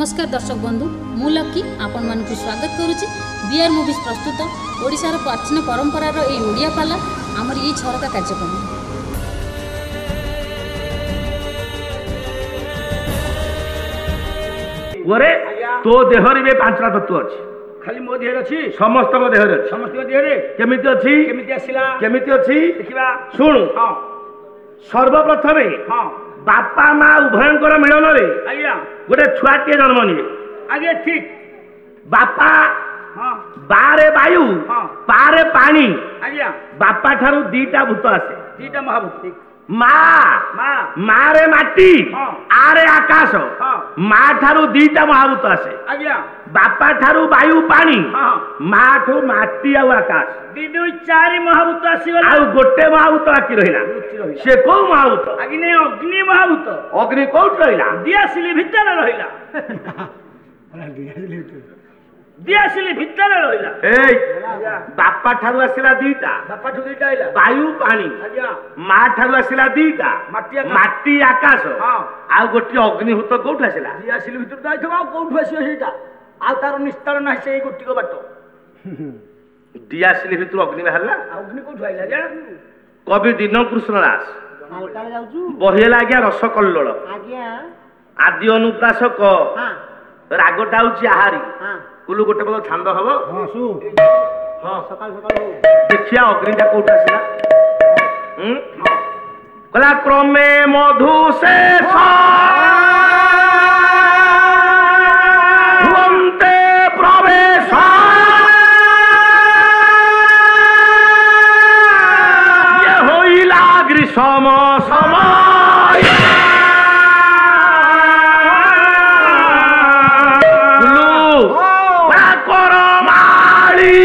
नमस्कार दर्शक बंधु मु लकी आपण मान स्वागत करुच्ची बीआर मूवीज प्रस्तुत ओडिशार प्राचीन परंपरार ए ओडिया पाला आमर ये झरका कार्यक्रम ओरे तो देहरी बे पांचटा तत्व अछि खाली मो देहर अछि समस्त को देहर अछि समस्त को देहर केमिति अछि केमिति आसिला केमिति अछि देखिबा सुन हां सर्वप्रथमे हां बापा मां उभयंकर मिलन रे आज्ञा गोटे छुआटे जन्म निये आगे ठीक बापा हां बारे वायु हां पारे पानी आज्ञा बापा ठारू दीटा भूत आसे दीटा महाभूत ठीक मां मां मारे माटी हां आरे आकाश हां मां ठारू दीटा महाभूत आसे आज्ञा बापा ठारू वायु पानी हां मां ठू माटी आ आकाश दीदु चारि महाभूत आसी गला आ गोटे महाभूत बाकी रहिला से को महाभूत अग्नि अग्नि महाभूत अग्नि कोठ रहिला दियासिली भितर रहिला दियासिली भितर रहिला ए बापा ठारू आसिला दीटा बापा ठु दीटा आइला वायु पानी आज्ञा मां ठारू आसिला दीटा माटी आकाश हां आ गोटे अग्निभूत कोठ आसिला दियासिली भितर जाइथबा कोठ आसी सेटा आ तार निस्तार नाही से गोटी को बाटो दियासिली भितर अग्नि बाहरला अग्नि कोठ आइला जा कवि दीन कृष्ण दास काल जाउछु बहिला आज्ञा रस कल्लोल आज्ञा आदि अनुप्रासक हां रागटा होची आहारी हां कुलु गोटे पद छांद हबो हां सु हां सकाल सकाल हो देखिया अग्निटा कोठ आसिला कला क्रमे मधु से हुवन्ते प्रवेश ये होइला ग्रीष्म समय कुलु बड़ा करमाळी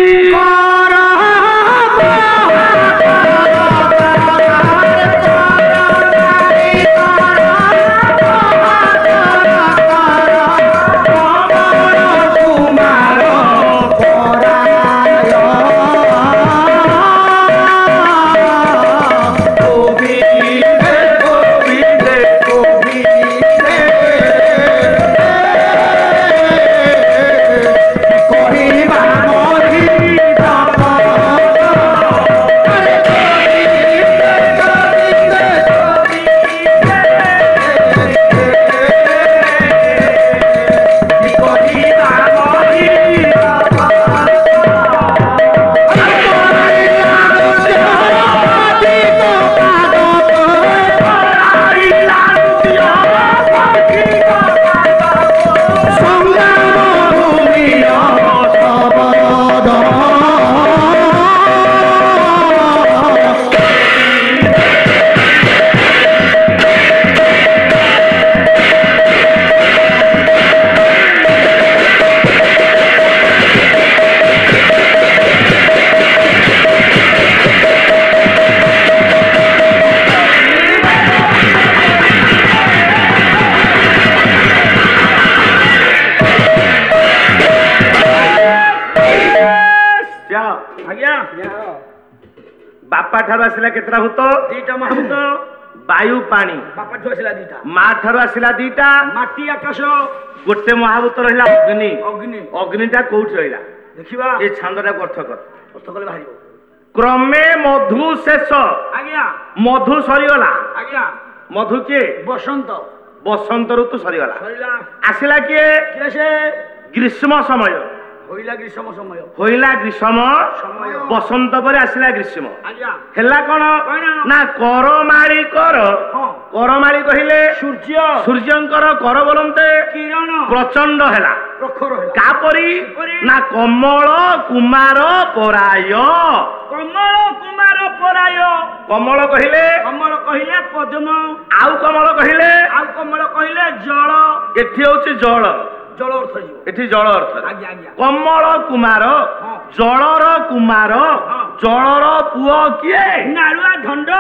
बापा ठारू आसिला केतरा भूत दीटा महाभूत वायु पानी बापा ठु आसिला दीटा मां ठारू आसिला दीटा माटी आकाश गोटे महाभूत रहिला अग्नि अग्नि अग्निटा कोठ रहिला देखिबा ए छांदटा अर्थ कर अर्थ कले बाहिरो क्रमे मधु शेष आज्ञा मधु सरीगला आज्ञा मधु के बसंत बसंत ऋतु सरीगला सरीला आसिला के केसे ग्रीष्म समय होइला ग्रीष्म समय होइला ग्रीष्म समय बसंत परे आसिला ग्रीष्म आज्ञा हेला कोन ना करमाळी कर हां करमाळी कहिले सूर्य सूर्यंकर कर बोलंते किरण प्रचंड हेला प्रखर हेला कापरी ना कमल कुमार पराय कमल कुमार पराय कमल कहिले पद्म आउ कमल कहिले जल एठी होची जल जल अर्थ जीव एठी जल अर्थ आज्ञा आज्ञा कमल कुमार जलर कुमार जलर पुओ किए नारुआ ढंड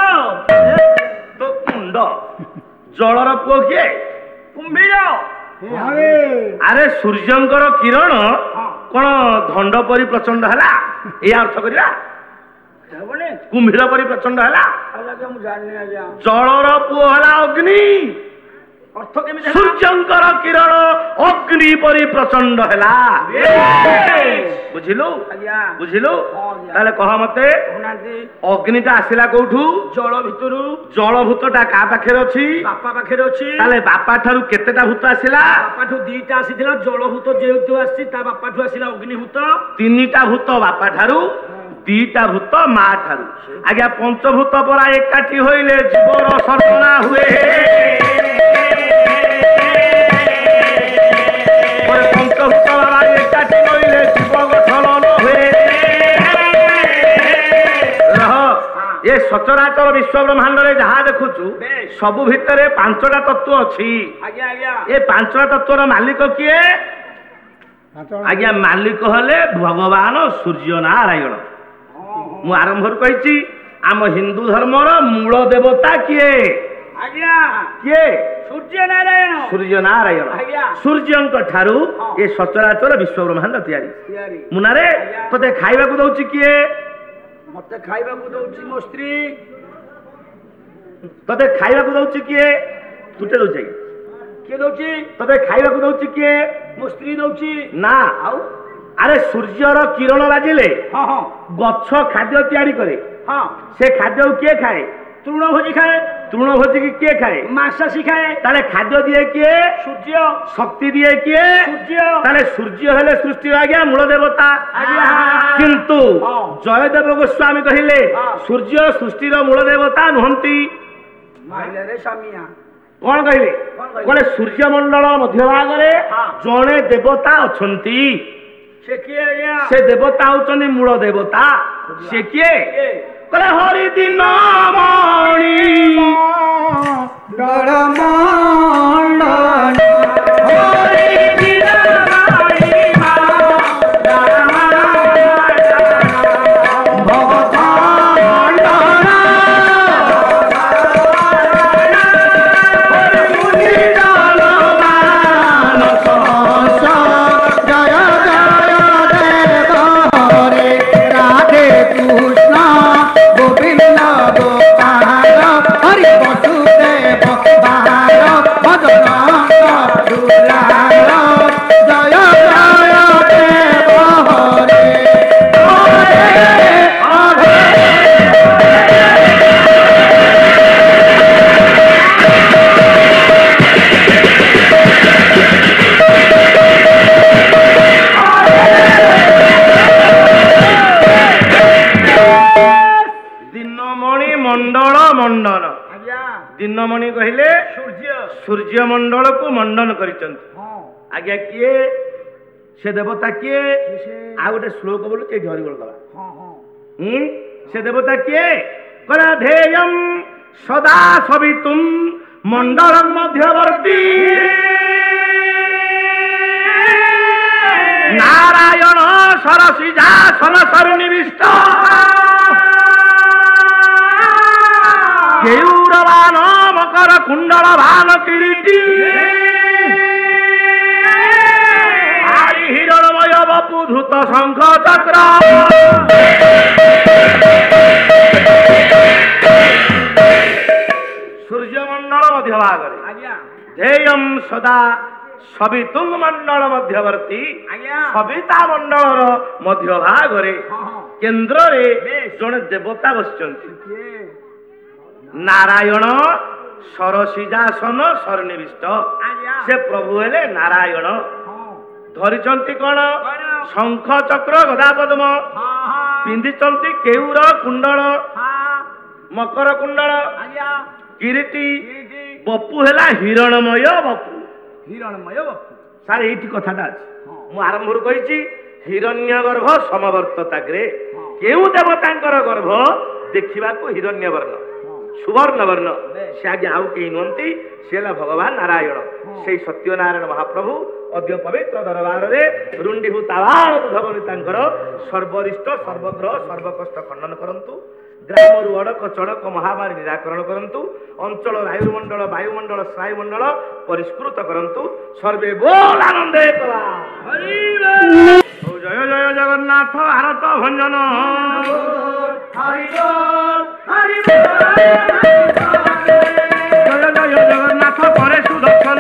तो मुंड जलर पुओ किए कुंभीर अरे सूर्यंकर किरण कौन धंड परी प्रचंड है या अर्थ करा कुंभीर परी प्रचंड है जलर पुओ है अग्नि अर्थ केमिति सूर्यंकर किरण अग्नि परि प्रचंड हैला बुझिलु आज्ञा बुझिलु ताले कह मते अग्निटा आसिला कोठू जल भितरु जल भूतटा का पाखरे अछि बापा पाखरे अछि ताले बापा ठारू केतेटा भूत आसिला बापा ठू दीटा आसीथिला जल भूत जेउतु आसी ता बापा ठू आसीला अग्नि भूत तीनिटा भूत बापा ठारू दीटा भूत मा ठारू आज्ञा पंचभूत परा एकाठी होइले जीवर सर्वना हुए पंचभूत परा एकाठी होइले जीव गठन हुए ये सचराचर विश्व ब्रह्मांड रे जहा देखुचु सबु भितरे पांचटा तत्व अछि आज्ञा आज्ञा ये पांचटा तत्वर मालिक किए आज्ञा मालिक हले भगवान सूर्य नारायण मु आरंभ कही आम हिंदू धर्मर मूल देवता किए आज्ञा किए सूर्य नारायण सूर्य नारायण आज्ञा सूर्यंक ठारू ये सचराचर विश्व ब्रह्मांड तैयारी मुनारे तते खाइबा को दउची किए मते खाइबा को दउची मो स्त्री तते खाइबा को दउची किए तुटे दउची के दउची तते खाइबा को दउची किए मो स्त्री दउची ना आउ अरे सूर्यर किरण बाजिले हां हां गच्छ खाद्य तैयारी करे हां से खाद्य किए खाए तृणभोजी खाए तृणभोजी की किए खाए मांसासी खाए ताले खाद्य दिए किए सूर्य शक्ति दिए किए सूर्य ताले सूर्य हेले सृष्टि आज्ञा मूल देवता आज्ञा किंतु जयदेव गोस्वामी कहिले सूर्य सृष्टिर मूल देवता नुहंती माइले रे सामिया कौन कहले कहले सूर्य मंडल मध्य भागरे जणे देवता अछंती से किए आज्ञा से देवता होचनी मूल देवता से किए कहले हरि दिन मणि दिनमणि कहले सूर्य मंडल को मंडन करिसंत आज्ञा किए से देवता किए आ गोटे श्लोक बोलु के झरी बोल दबा से देवता किए करा धेयम सदा सवितुम मंडलम मध्यवर्ती नारायण सरसिजासन सरनिविष्ट केयूरवान मकर कुंडल भान किरीटी हरि हिरणमय बपु धृत शंख चक्र सूर्यमंडल मध्य भागरे ध्येयम सदा सवितुंग मंडल मध्यवर्ती सविता मंडल मध्य भागरे केन्द्र रे जने देवता बसचंती नारायण सरसिजासन सरनिविष्ट से प्रभु हेले नारायण धरिचंती कौन शंख चक्र गदा पद्म पिंधिचंती केयूर कुंडल मकर कुंडल किरीटी बपु हेला हिरणमय बपु सार एठी कथाटा अछि मु आरंभ कहिछि हिरण्य गर्भ समवर्तताग्रे केउ देवतांकर गर्भ देखिबा को हिरण्य वर्ण सुवर्ण वर्ण से आगे आउ कहीं नुहंती से भगवान नारायण से सत्यनारायण महाप्रभु अद्य पवित्र दरबार रे रुंडीहु तावार धवनी तांकर सर्वरिष्ट सर्वग्रह सर्वकष्ट खंडन करंतु ग्रामरु अड़क चड़क महामारी निराकरण करंतु अंचल वायुमंडल स्नायुमंडल परिष्कृत करंतु सर्वे बोल आनंदे कला जय जय जगन्नाथ भारत भंजन जय जय जगन्नाथ करे सुदर्शन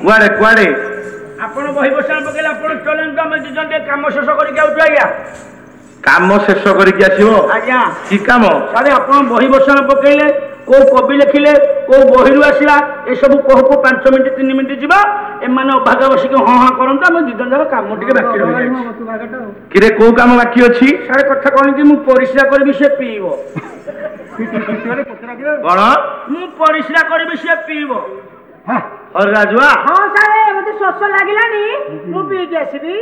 କୁଆଡେ କୁଆଡେ ଆପଣ ବହି ବସାଣ ପକେଇଲେ ଆପଣ ଚଲନ୍ତୁ ଆମେ ଦି ଜଣ ଟିକେ କାମ ଶେଷ କରିକି ଆଉଛୁ ଆଜ୍ଞା। କାମ ଶେଷ କରିକି ଆସିବ ଆଜ୍ଞା କି କାମ? ସାରେ ଆପଣ ବହି ବସାଣ ପକେଇଲେ କୋଉ କବି ଲେଖିଲେ କୋଉ ବହିରୁ ଆସିଲା ଏସବୁ କହୁ କହୁ 5 ମିନିଟ୍ 3 ମିନିଟ୍ ଯିବ ଏମାନେ ଅଭାଗା ବସିକି ହଁ ହଁ କରନ୍ତୁ ଆମେ ଦି ଜଣ ଯାକ କାମ ଟିକେ ବାକି ରହିଯାଇଛି। କିରେ କୋଉ କାମ ବାକି ଅଛି? ସାରେ କଥା କଣ କି ମୁଁ ପରିସ୍ରା କରିବି ସେ ପିଇବ। କଣ? ମୁଁ ପରିସ୍ରା କରିବି ସେ ପିଇବ। ହରରାଜୁଆ ହଁ ସାରେ ମତେ ଶୋଷ ଲାଗିଲାନି ମୁଁ ପିଇକି ଆସିବି।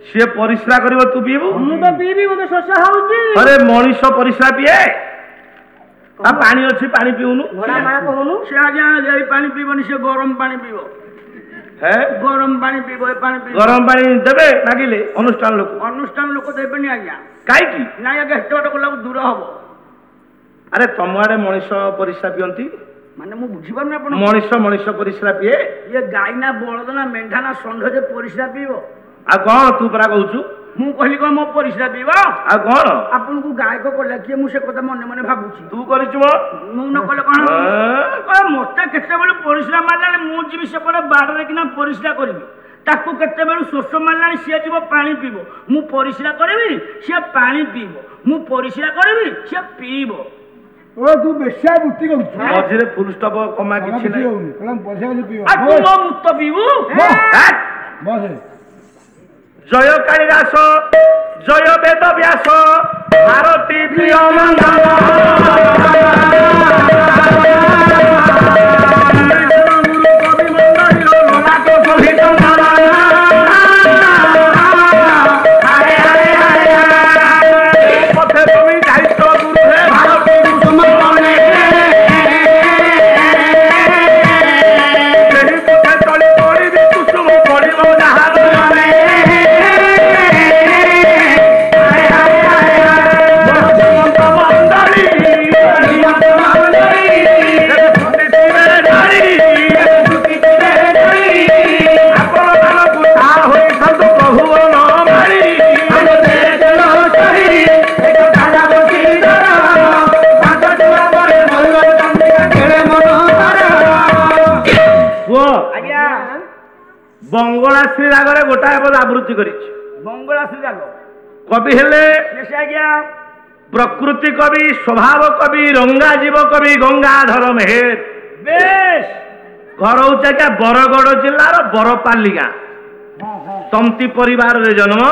ସିଏ ପରିସ୍ରା କରିବ ତୁ ପିଇବୁ? ମୁଁ ତ ପିଇବି ମତେ ଶୋଷ ହଉଛି। ଆରେ ମଣିଷ ପରିସ୍ରା ପିଏ? ପାଣି ଅଛି ପାଣି ପିଉନୁ। ଘୋଡ଼ା ମା କହୁନୁ। ସେ ଆଜ୍ଞା ଏଇ ପାଣି ପିଇବନି ସେ ଗରମ ପାଣି ପିଇବ। ଗରମ ପାଣି ପିଇବ ଏ ପାଣି ପିଇବ। ଗରମ ପାଣି ଦେବେ ମାଗିଲେ ଅନୁଷ୍ଠାନ ଲୋକ ଦେବେନି ଆଜ୍ଞା। କାହିଁକି? ନାଇଁ ଆଜ୍ଞା ଏତେ ବାଟ ଗଲାକୁ ଦୂର ହବ। ଆରେ ତମ ଆଡେ ମଣିଷ ପରିସ୍ରା ପିଅନ୍ତି? ମାନେ ମୁଁ ବୁଝିପାରୁନି ଆପଣ ମଣିଷ ପରିସ୍ରା ପିଏ? ଇଏ ଗାଈ ନା ବଳଦ ନା ମେଣ୍ଢା ନା ଷଣ୍ଢ ଯେ ପରିସ୍ରା ପିଇବ? ଆଉ କଣ ତୁ ପରା କହୁଛୁ? ମୁଁ କହିଲି କଣ ମୋ ପରିସ୍ରା ପିଇବ? ଆଉ କଣ? ଆପଣଙ୍କୁ ଗାୟକ କଲେ କିଏ ମୁଁ ସେ କଥା ମନେ ମନେ ଭାବୁଛି। ତୁ କରିଛୁ ମୁଁ ନ କଲେ କଣ? ମତେ କେତେବେଳେ ପରିସ୍ରା ମାରିଲାଣି ମୁଁ ଯିବି ସେପଟେ ବାଡରେ କିନା ପରିସ୍ରା କରିବି। ତାକୁ କେତେବେଳୁ ଶୋଷ ମାରିଲାଣି ସିଏ ଯିବ ପାଣି ପିଇବ। ମୁଁ ପରିସ୍ରା କରିବି ସିଏ ପାଣି ପିଇବ। ମୁଁ ପରିସ୍ରା କରିବି ସିଏ ପିଇବ। ଓ ତୁ ବେଶିଆ ବୁତ୍ତି କରୁଛୁ। ମଝିରେ ଫୁଲ ଷ୍ଟପ କମା କିଛି ନାହିଁ। ତୁ ମୋ ମୁତ ପିଇବୁ? ଜୟ କାଳିଦାସ ଜୟ ବେଦ ବ୍ୟାସ ଭାରତୀ ପ୍ରିୟ ମଙ୍ଗଳ କବି ମଣ୍ଡଳୀ ଲଲାଟ ସହିତ ପଥେ তুমি দায়িত্ব গুরু হে ভারতী কুসুমনে ସେହି ପଥେ ଚଳି ପଡ଼ିବି କୁସୁମ ପଡ଼ିବ ଯାହାର ମନେ ବଙ୍ଗଳାଶ୍ରୀ ରାଗରେ ଗୋଟାଏ ପଦ ଆବୃତ୍ତି କରିଛି। ବଙ୍ଗଳାଶ୍ରୀ ରାଗ କବି ହେଲେ ଆଜ୍ଞା ପ୍ରକୃତି କବି ସ୍ୱଭାବ କବି ରଙ୍ଗାଜୀବ କବି ଗଙ୍ଗାଧର ମେହେର। ବେଶ ଘର ହଉଛି ଆଜ୍ଞା ବରଗଡ଼ ଜିଲ୍ଲାର ବରପାଲି ଗାଁ। ତନ୍ତୀ ପରିବାରରେ ଜନ୍ମ,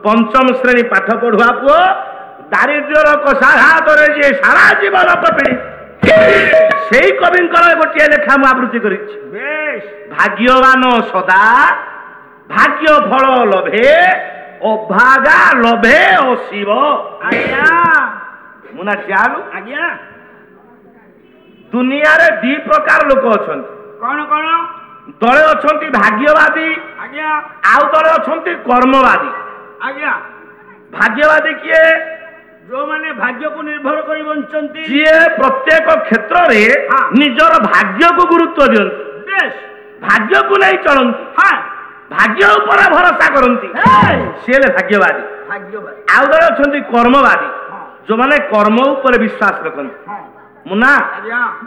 ପଞ୍ଚମ ଶ୍ରେଣୀ ପାଠ ପଢୁଆ ପୁଅ, ଦାରିଦ୍ର୍ୟର କଷାଘାତରେ ଯିଏ ସାରା ଜୀବନ କପିଡ଼ି ସେଇ କବିଙ୍କର ଗୋଟିଏ ଲେଖା ମୁଁ ଆବୃତ୍ତି କରିଛି। ଭାଗ୍ୟବାନ ସଦା ଭାଗ୍ୟ ଫଳ ଲଭେ ଅଭାଗା ଲଭେ ଅଶିବ। ଆଜ୍ଞା ମୁଁ ନା ଚାଲୁ ଆଜ୍ଞା ଦୁନିଆରେ ଦି ପ୍ରକାର ଲୋକ ଅଛନ୍ତି। କଣ କଣ? ଦଳେ ଅଛନ୍ତି ଭାଗ୍ୟବାଦୀ, ଆଜ୍ଞା ଆଉ ଦଳେ ଅଛନ୍ତି କର୍ମବାଦୀ। ଆଜ୍ଞା ଭାଗ୍ୟବାଦୀ କିଏ? ଯୋଉମାନେ ଭାଗ୍ୟକୁ ନିର୍ଭର କରି ବଞ୍ଚନ୍ତି, ଯିଏ ପ୍ରତ୍ୟେକ କ୍ଷେତ୍ରରେ ନିଜର ଭାଗ୍ୟକୁ ଗୁରୁତ୍ୱ ଦିଅନ୍ତି, ଭାଗ୍ୟକୁ ନେଇ ଚଳନ୍ତି, ଭାଗ୍ୟ ଉପରେ ଭରସା କରନ୍ତି, ସେ ହେଲେ ଭାଗ୍ୟବାଦୀ। ଆଉ ଜଣେ ଅଛନ୍ତି କର୍ମବାଦୀ, ଯୋଉମାନେ କର୍ମ ଉପରେ ବିଶ୍ୱାସ ରଖନ୍ତି। ମୁନା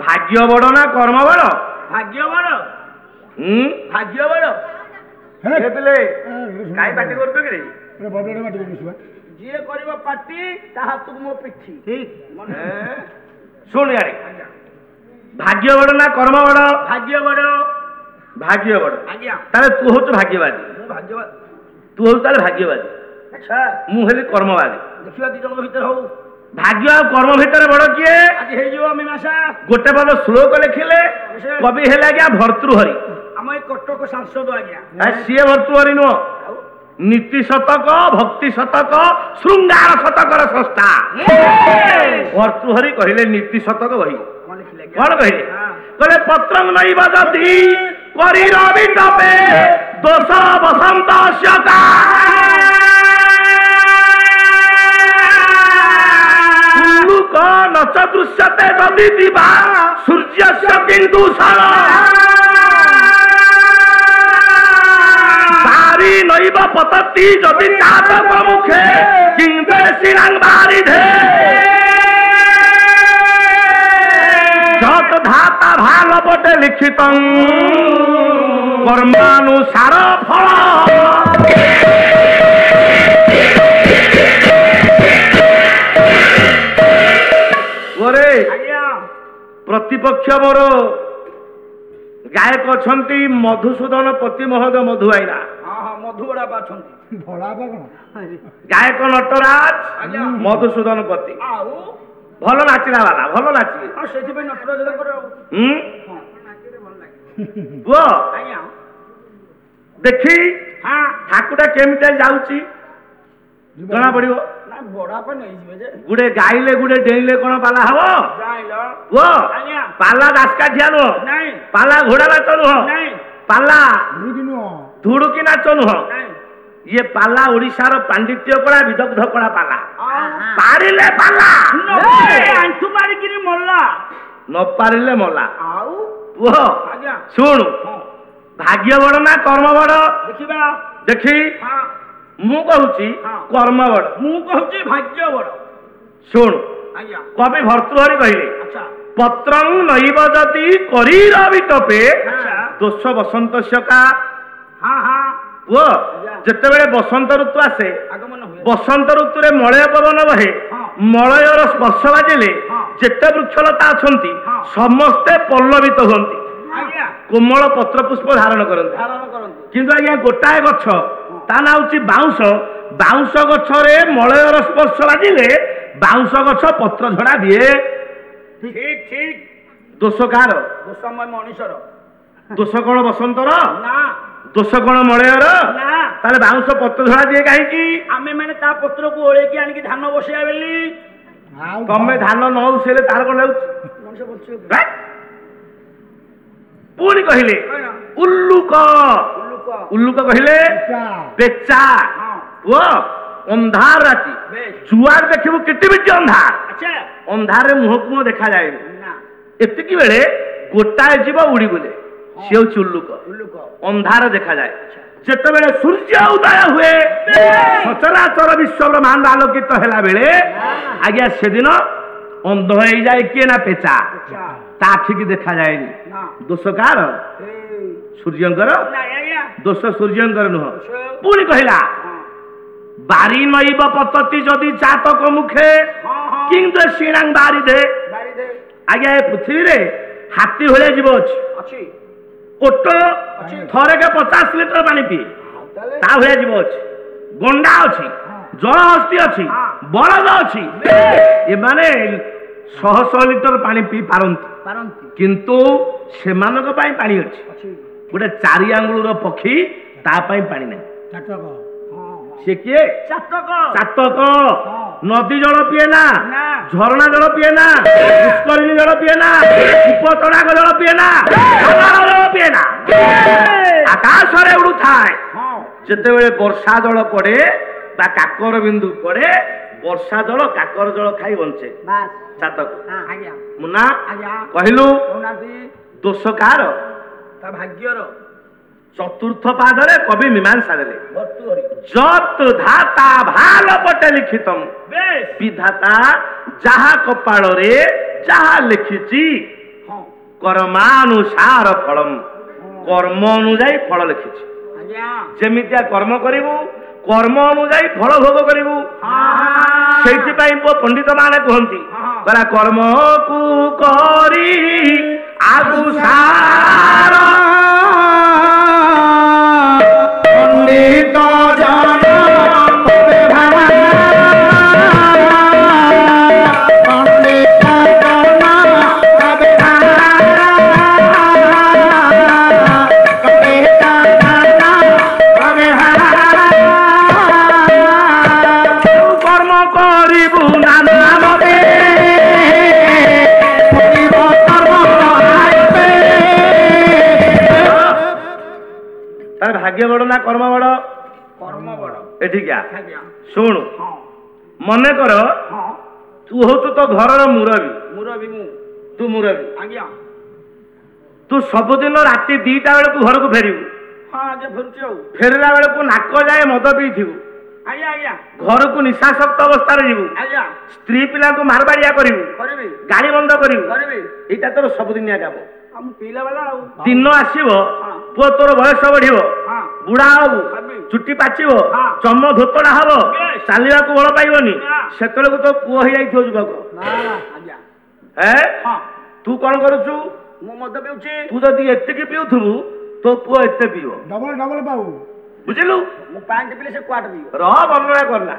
ଭାଗ୍ୟ ବଡ ନା କର୍ମ ବଡ? ଭାଗ୍ୟ ବଡ। ଭାଗ୍ୟ ବଡ। କାଇଁ ପାଟି କରୁଛ କି? ଯିଏ କରିବ ପାଟି ତା ହାତକୁ ମୋ ପିଠି। ଶୁଣ ଆରେ ଭାଗ୍ୟ ବଡ ନା କର୍ମ ବଡ? ଭାଗ୍ୟ ବଡ। ଭାଗ୍ୟ ବଡ। ଆଜ୍ଞା ତାହେଲେ ତୁ ହଉଛୁ ଭାଗ୍ୟବାଦୀ। ତୁ ହଉଛୁ ତାହେଲେ ଭାଗ୍ୟବାଦୀ, ମୁଁ ହେଲି କର୍ମବାଦୀ। ଦେଖିବା ଦି ଜଣଙ୍କ ଭିତରେ ହଉ ଭାଗ୍ୟ ଆଉ କର୍ମ ଭିତରେ ବଡ କିଏ? ଆଜି ହେଇଯିବ ମୀମାଂସା। ଗୋଟେ ପଦ ଶ୍ଲୋକ ଲେଖିଲେ କବି ହେଲେ ଆଜ୍ଞା ଭର୍ତ୍ତୃହରି। ଆମ ଏଇ କଟକ ସାଂସଦ ଆଜ୍ଞା। ସିଏ ଭର୍ତ୍ତୃହରି ନୁହଁ, ନୀତି ଶତକ, ଭକ୍ତି ଶତକ, ଶୃଙ୍ଗାର ଶତକର ସଂସ୍ଥା। ଭର୍ତ୍ତୃହରି କହିଲେ ନୀତି ଶତକ ବହି। କଣ କହିଲେ? କହିଲେ ପତ୍ର ନଇବ ଯଦି କରି ରବି ଟପେ ଦୋଷ ବସନ୍ତ ସ୍ୟକା ଉଲ୍ଲୁକ ନଚ ଦୃଶ୍ୟତେ ଯଦି ଦିବା ସୂର୍ଯ୍ୟସ୍ୟ ବିନ୍ଦୁସାର বাড়ি নইব পততি যদি তাপ প্রমুখে কিংবে সিরাং বারিধে যত ধাতা ভালো লিখিত কর্মানুসার ফল ওরে প্রতিপক্ষ মোর গায়ক অছন্তি মধুসূদন পতি মহোদয় মধুআইনা ମଧୁବଡ଼ା ଅଛନ୍ତି ଭଡ଼ା ବା କଣ ଗାୟକ ନଟରାଜ ମଧୁସୂଦନ ପତି ଆଉ ଭଲ ନାଚିଲା ବାଲା ଭଲ ନାଚିଲେ ସେଥିପାଇଁ ନଟରାଜଙ୍କର ପୁଅ ଆଜ୍ଞା ଦେଖି ଠାକୁଟା କେମିତି ଯାଉଛି ଜଣା ପଡିବ ନା ବଡାପା ନେଇଯିବେ ଯେ ଗୁଡେ ଗାଇଲେ ଗୁଡେ ଡେଇଁଲେ କଣ ପାଲା ହବ ଯାଇଲ ପୁଅ ଆଜ୍ଞା ପାଲା ଦାସକାଠିଆ ନୁହଁ ନାଇଁ ପାଲା ଘୋଡା ନାଚ ନୁହଁ ନାଇଁ ପାଲା ଧୁରୁକି ନୁହଁ ଧୁଡୁକି ନାଚ ନୁହଁ ନାଇଁ ଇଏ ପାଲା ଓଡିଶାର ପାଣ୍ଡିତ୍ୟ କଳା ବିଦଗ୍ଧ କଳା ପାଲା ପାରିଲେ ପାଲା ଆଣ୍ଠୁ ମାରିକିରି ମଲା ନ ପାରିଲେ ମଲା ଆଉ ପୁଅ ଆଜ୍ଞା ଶୁଣୁ ଭାଗ୍ୟ ବଡ ନା କର୍ମ ବଡ ଦେଖିବା ଦେଖି ହଁ ମୁଁ କହୁଛି କର୍ମ ବଡ ମୁଁ କହୁଛି ଭାଗ୍ୟ ବଡ ଶୁଣୁ ଆଜ୍ଞା କବି ଭର୍ତ୍ତୃହରି କହିଲେ ଆଚ୍ଛା ପତ୍ରଂ ନୈବ ଯଦି କରୀର ବିଟପେ ଆଚ୍ଛା ଦୋଷ ବସନ୍ତ ଶକା ହଁ ହଁ ପୁଅ ଯେତେବେଳେ ବସନ୍ତ ଋତୁ ଆସେ ଆଗମନ ହୁଏ ବସନ୍ତ ଋତୁରେ ମଳୟ ପବନ ବହେ ମଳୟର ସ୍ପର୍ଶ ବାଜିଲେ ଯେତେ ବୃକ୍ଷଲତା ଅଛନ୍ତି ସମସ୍ତେ ପଲ୍ଲବିତ ହୁଅନ୍ତି ଆଜ୍ଞା କୋମଳ ପତ୍ର ପୁଷ୍ପ ଧାରଣ କରନ୍ତି ଧାରଣ କରନ୍ତି କିନ୍ତୁ ଆଜ୍ଞା ଗୋଟାଏ ଗଛ ତା ନାଁ ହଉଛି ବାଉଁଶ ବାଉଁଶ ଗଛରେ ମଳୟର ସ୍ପର୍ଶ ବାଜିଲେ ବାଉଁଶ ଗଛ ପତ୍ର ଝଡା ଦିଏ ଠିକ ଠିକ ଦୋଷ କାହାର ଦୋଷମୟ ମଣିଷର ଦୋଷ କଣ ବସନ୍ତର ନା ଦୋଷ କଣ ମଳୟର ନା ତାହେଲେ ବାଉଁଶ ପତ୍ର ଝଡା ଦିଏ କାହିଁକି ଆମେ ମାନେ ତା ପତ୍ରକୁ ଓଳେଇକି ଆଣିକି ଧାନ ବସେଇବା ବୋଲି ଆଉ ତମେ ଧାନ ନ ଉସେଇଲେ ତାର କଣ ଲାଗୁଛି ମଣିଷ ବଞ୍ଚିବ ପୁଣି କହିଲେ ଉଲ୍ଲୁକ ଲୋକ ଉଲ୍ଲୁକ କହିଲେ ପେଚା ପୁଅ ଅନ୍ଧାର ରାତି ଯୁଆଡେ ଦେଖିବୁ କିଟିବିଟି ଅନ୍ଧାର ଆଚ୍ଛା ଅନ୍ଧାରରେ ମୁହଁକୁ ମୁହଁ ଦେଖାଯାଏନି ନା ଏତିକି ବେଳେ ଗୋଟାଏ ଯିବ ଉଡି ବୁଲେ ସେ ହଉଛି ଉଲ୍ଲୁକ ଲୋକ ଅନ୍ଧାର ଦେଖାଯାଏ ଯେତେବେଳେ ସୂର୍ଯ୍ୟ ଉଦୟ ହୁଏ ସଚରାଚର ବିଶ୍ୱ ବ୍ରହ୍ମାଣ୍ଡ ଆଲୋକିତ ହେଲା ବେଳେ ଆଜ୍ଞା ସେଦିନ ଅନ୍ଧ ହେଇଯାଏ କିଏ ନା ପେଚା ତା ଆଖିକି ଦେଖାଯାଏନି ଦୋଷ କାହାର ସୂର୍ଯ୍ୟଙ୍କର ଦୋଷ ସୂର୍ଯ୍ୟଙ୍କର ନୁହଁ ପୁଣି କହିଲା ବାରି ନଇବ ପତତି ଯଦି ଚାତକ ମୁଖେ କିନ୍ତୁ ଶିଣାଙ୍ଗ ବାରି ଦେ ଆଜ୍ଞା ଏ ପୃଥିବୀରେ ହାତୀ ଭଳିଆ ଜୀବ ଅଛି ଓଟ ଥରକେ 50 ଲିଟର ପାଣି ପିଏ ତା ଭଳିଆ ଜୀବ ଅଛି ଗଣ୍ଡା ଅଛି ଜଳହସ୍ତି ଅଛି ବଳଦ ଅଛି ଏମାନେ 100 ଲିଟର ପାଣି ପିଇ ପାରନ୍ତି କିନ୍ତୁ ସେମାନଙ୍କ ପାଇଁ ପାଣି ଅଛି ଗୋଟେ 4 ଆଙ୍ଗୁଳର ପକ୍ଷୀ ତା ପାଇଁ ପାଣି ନାହିଁ ସେ କିଏ ଚାତକ ନଦୀ ଜଳ ପିଏ ନା ଝରଣା ଜଳ ପିଏ ନା ପୁଷ୍କରିଣୀ ଜଳ ପିଏ ନା ଉପତଡ଼ାକ ଜଳ ପିଏ ନା ଜଳ ପିଏ ନା ଆକାଶରେ ଉଡୁଥାଏ ଯେତେବେଳେ ବର୍ଷା ଜଳ ପଡେ ବା କାକର ବିନ୍ଦୁ ପଡେ ବର୍ଷା ଜଳ କାକର ଜଳ ଖାଇ ବଞ୍ଚେ ଚାତକ ମୁନା କହିଲୁ ଦୋଷ କାହାର ଭାଗ୍ୟର ଚତୁର୍ଥ ପାଦରେ କବି ମୀମାଂସା ଦେଲେ ଯତ୍ ଧାତା ଭାଲ ପଟେ ଲିଖିତ ବିଧାତା ଯାହା କପାଳରେ ଯାହା ଲେଖିଛି କର୍ମାନୁସାର ଫଳମ୍ କର୍ମ ଅନୁଯାୟୀ ଫଳ ଲେଖିଛି ଯେମିତିଆ କର୍ମ କରିବୁ କର୍ମ ଅନୁଯାୟୀ ଫଳ ଭୋଗ କରିବୁ ସେଇଥିପାଇଁ ପଣ୍ଡିତ ମାନେ କୁହନ୍ତି କର୍ମକୁ କରି ଆଗୁ ସାର ପଣ୍ଡିତ ଜନ ଭାଗ୍ୟ ବଡ ନା କର୍ମ ବଡ ଏଠିକା ଶୁଣୁ ମନେ କର ତୁ ହଉଛୁ ତ ଘରର ମୁରବୀ ତୁ ମୁରବୀ ତୁ ସବୁଦିନ ରାତି 2ଟା ବେଳକୁ ଘରକୁ ଫେରିବୁ ଫେରିଲା ବେଳକୁ ନାକ ଯାଏ ମଦ ପିଇଥିବୁ ଘରକୁ ନିଶାସକ୍ତ ଅବସ୍ଥାରେ ଯିବୁ ସ୍ତ୍ରୀ ପିଲାଙ୍କୁ ମାରବାଡିଆ କରିବୁ ଗାଳି ବନ୍ଦ କରିବୁ ଏଇଟା ତୋର ସବୁଦିନିଆ କାମ ମୁଁ ପିଇଲା ବାଲା ଆଉ ଦିନ ଆସିବ ପୁଅ ତୋର ବୟସ ବଢିବ ହଁ ବୁଢା ହବୁ ହେବି। ଚୁଟି ପାଚିବ ହଁ। ଚମ ଧୋତଡା ହବ ବେଶ। ଚାଲିବାକୁ ବଳ ପାଇବନି ନା। ସେତେବେଳକୁ ତୋ ପୁଅ ହେଇଯାଇଥିବ ଯୁବକ ଆଜ୍ଞା ହଁ ତୁ କଣ କରୁଛୁ ମୁଁ ମଦ ପିଉଛି ତୁ ଯଦି ଏତିକି ପିଉଥିବୁ ତୋ ପୁଅ ଏତେ ପିଇବ ଡବଲ ଡବଲ ପାଉ ବୁଝିଲୁ ମୁଁ ପାଣି ପିଇଲେ ସେ କୁଆଡେ ପିଇବ ରହ ବର୍ଣ୍ଣନା କରନା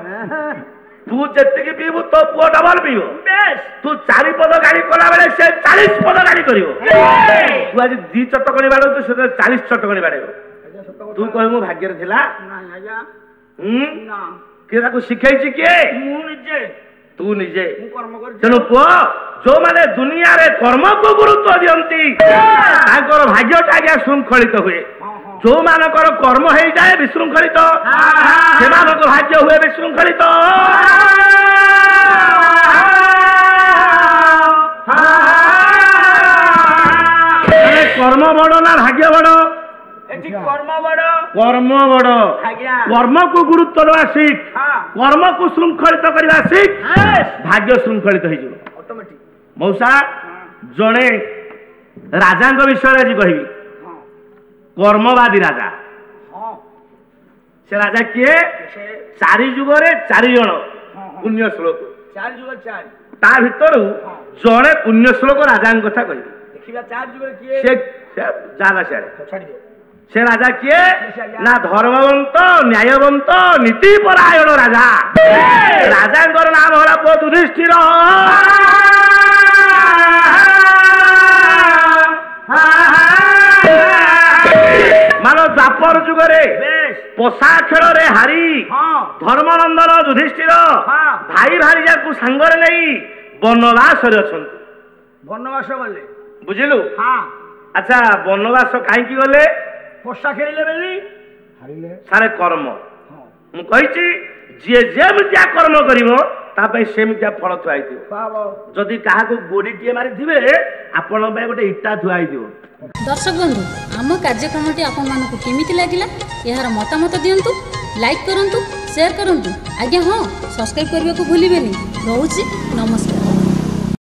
ତୁ ଯେତିକି ପିଇବୁ ତୋ ପୁଅ ଡବଲ ପିଇବ ବେଶ ତୁ 4 ପଦ ଗାଡି କଲା ବେଳେ ସେ 40 ପଦ ଗାଡି କରିବ ତୁ ଆଜି 2 ଚଟକଣି ବାଡଉଛୁ ସେ 40 ଚଟକଣି ବାଡେଇବ ତୁ କହିବୁ ଭାଗ୍ୟରେ ଥିଲା ନାଇଁ ଆଜ୍ଞା ନା କିଏ ତାକୁ ଶିଖେଇଛି କିଏ ମୁଁ ନିଜେ ତୁ ନିଜେ ମୁଁ କର୍ମ କରିଛି ତେଣୁ ପୁଅ ଯୋଉମାନେ ଦୁନିଆରେ କର୍ମକୁ ଗୁରୁତ୍ୱ ଦିଅନ୍ତି ତାଙ୍କର ଭାଗ୍ୟଟା ଆଜ୍ଞା ଶୃଙ୍ଖଳିତ ହୁଏ ଯୋଉମାନଙ୍କର କର୍ମ ହେଇଯାଏ ବିଶୃଙ୍ଖଳିତ ସେମାନଙ୍କ ଭାଗ୍ୟ ହୁଏ ବିଶୃଙ୍ଖଳିତ କର୍ମ ବଡ ନା ଭାଗ୍ୟ ବଡ ଏଠି କର୍ମ ବଡ କର୍ମ ବଡ ଆଜ୍ଞା କର୍ମକୁ ଗୁରୁତ୍ୱ ଦେବା ଶିଖ ହଁ କର୍ମକୁ ଶୃଙ୍ଖଳିତ କରିବା ଶିଖ ଭାଗ୍ୟ ଶୃଙ୍ଖଳିତ ହେଇଯିବ ଅଟୋମେଟିକ ମଉସା ଜଣେ ରାଜାଙ୍କ ବିଷୟରେ ଆଜି କହିବି ହଁ କର୍ମବାଦୀ ରାଜା ହଁ ସେ ରାଜା କିଏ ସେ 4 ଯୁଗରେ 4 ଜଣ ହଁ। ପୁଣ୍ୟ ଶ୍ଲୋକ 4 ଯୁଗ 4 ତା ଭିତରୁ ଜଣେ ପୁଣ୍ୟ ଶ୍ଲୋକ ରାଜାଙ୍କ କଥା କହିବି ଦେଖିବା 4 ଯୁଗରେ କିଏ ସେ ଜାନା ସିଆଡେ ଛାଡ଼ିଦେ ସେ ରାଜା କିଏ ନା ଧର୍ମବନ୍ତ ନ୍ୟାୟବନ୍ତ ନୀତିପରାୟଣ ରାଜା ରାଜାଙ୍କର ନାମ ହେଲା ପୁଅ ଯୁଧିଷ୍ଠିର ମାନ ଦ୍ୱାପର ଯୁଗରେ ପୋଷା ଖେଳରେ ହାରି ଧର୍ମନନ୍ଦନ ଯୁଧିଷ୍ଠିର ଭାଇ ଭାରିଜାକୁ ସାଙ୍ଗରେ ନେଇ ବନବାସରେ ଅଛନ୍ତି ବନବାସ ଗଲେ ବୁଝିଲୁ ହଁ ଆଚ୍ଛା ବନବାସ କାହିଁକି ଗଲେ ପୋଷା ଖେଳିଲେ ବୋଲି ହାରିଲେ ସାରେ କର୍ମ ମୁଁ କହିଛି ଯିଏ ଯେମିତିଆ କର୍ମ କରିବ ତା ପାଇଁ ସେମିତିଆ ଫଳ ଥୁଆ ହେଇଥିବ ଯଦି କାହାକୁ ଗୋଡିଟିଏ ମାରିଥିବେ ଆପଣଙ୍କ ପାଇଁ ଗୋଟେ ଇଟା ଥୁଆ ହେଇଥିବ ଦର୍ଶକ ବନ୍ଧୁ ଆମ କାର୍ଯ୍ୟକ୍ରମଟି ଆପଣମାନଙ୍କୁ କେମିତି ଲାଗିଲା ଏହାର ମତାମତ ଦିଅନ୍ତୁ ଲାଇକ୍ କରନ୍ତୁ ସେୟାର କରନ୍ତୁ ଆଜ୍ଞା ହଁ ସବସ୍କ୍ରାଇବ୍ କରିବାକୁ ଭୁଲିବେନି ରହୁଛି ନମସ୍କାର।